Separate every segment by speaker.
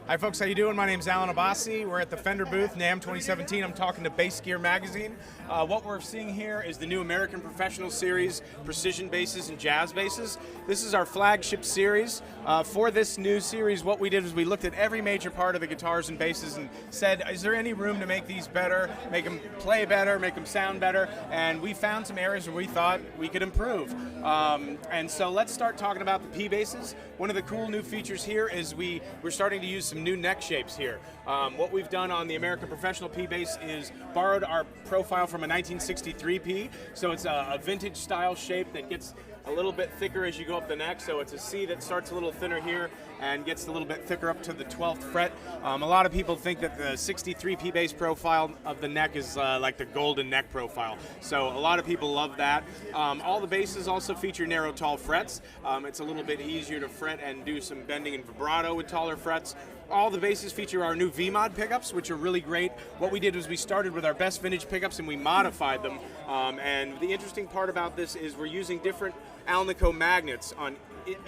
Speaker 1: Hi folks, how you doing? My name's Abassi. We're at the Fender booth, NAMM 2017. I'm talking to Bass Gear Magazine. What we're seeing here is the new American Professional Series precision basses and jazz basses. This is our flagship series. For this new series, what we did was we looked at every major part of the guitars and basses and said, is there any room to make these better, make them play better, make them sound better? And we found some areas where we thought we could improve. And so let's start talking about the P basses. One of the cool new features here is we're starting to use some new neck shapes here. What we've done on the American Professional P bass is borrowed our profile from a 1963 P, so it's a vintage style shape that gets a little bit thicker as you go up the neck, so it's a C that starts a little thinner here and gets a little bit thicker up to the 12th fret. A lot of people think that the 63 P bass profile of the neck is like the golden neck profile, so a lot of people love that. All the basses also feature narrow, tall frets. It's a little bit easier to fret and do some bending and vibrato with taller frets. All the basses feature our new V-Mod pickups, which are really great. What we did was we started with our best vintage pickups and we modified them. And the interesting part about this is we're using different Alnico magnets on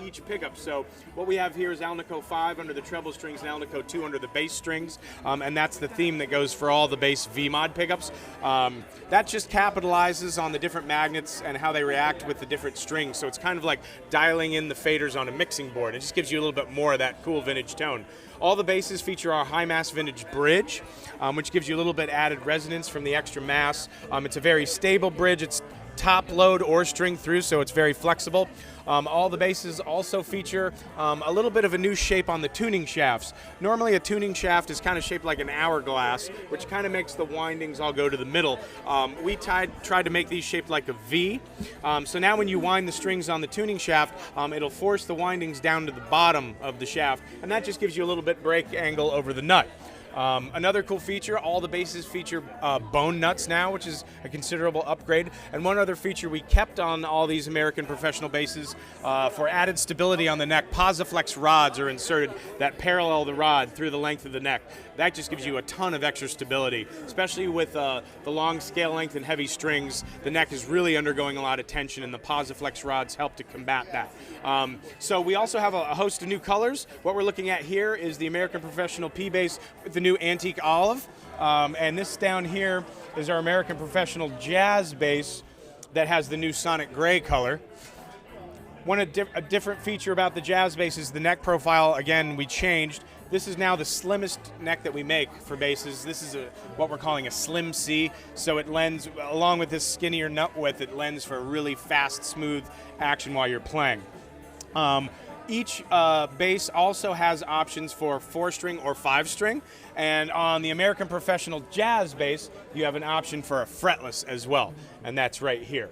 Speaker 1: each pickup. So what we have here is Alnico 5 under the treble strings and Alnico 2 under the bass strings. And that's the theme that goes for all the bass V-Mod pickups. That just capitalizes on the different magnets and how they react with the different strings. So it's kind of like dialing in the faders on a mixing board. It just gives you a little bit more of that cool vintage tone. All the basses feature our high mass vintage bridge, which gives you a little bit added resonance from the extra mass. It's a very stable bridge. It's top load or string through, so it's very flexible. All the basses also feature a little bit of a new shape on the tuning shafts. Normally a tuning shaft is kind of shaped like an hourglass, which kind of makes the windings all go to the middle. We tried to make these shaped like a V. So now when you wind the strings on the tuning shaft, it'll force the windings down to the bottom of the shaft, and that just gives you a little bit break angle over the nut. Another cool feature, all the basses feature bone nuts now, which is a considerable upgrade. And one other feature we kept on all these American Professional basses for added stability on the neck, Posiflex rods are inserted that parallel the rod through the length of the neck. That just gives you a ton of extra stability, especially with the long scale length and heavy strings. The neck is really undergoing a lot of tension, and the Posiflex rods help to combat that. So we also have a host of new colors. What we're looking at here is the American Professional P bass with the new antique olive, and this down here is our American Professional Jazz bass that has the new sonic gray color. A different feature about the jazz bass is the neck profile. Again, we changed. This is now the slimmest neck that we make for basses. This is what we're calling a slim C, so it lends, along with this skinnier nut width, it lends for a really fast, smooth action while you're playing. Each bass also has options for 4-string or 5-string, and on the American Professional Jazz bass, you have an option for a fretless as well, and that's right here.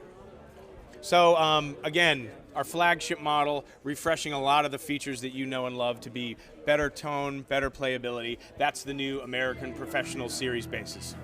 Speaker 1: So again, our flagship model, refreshing a lot of the features that you know and love to be better tone, better playability. That's the new American Professional Series basses.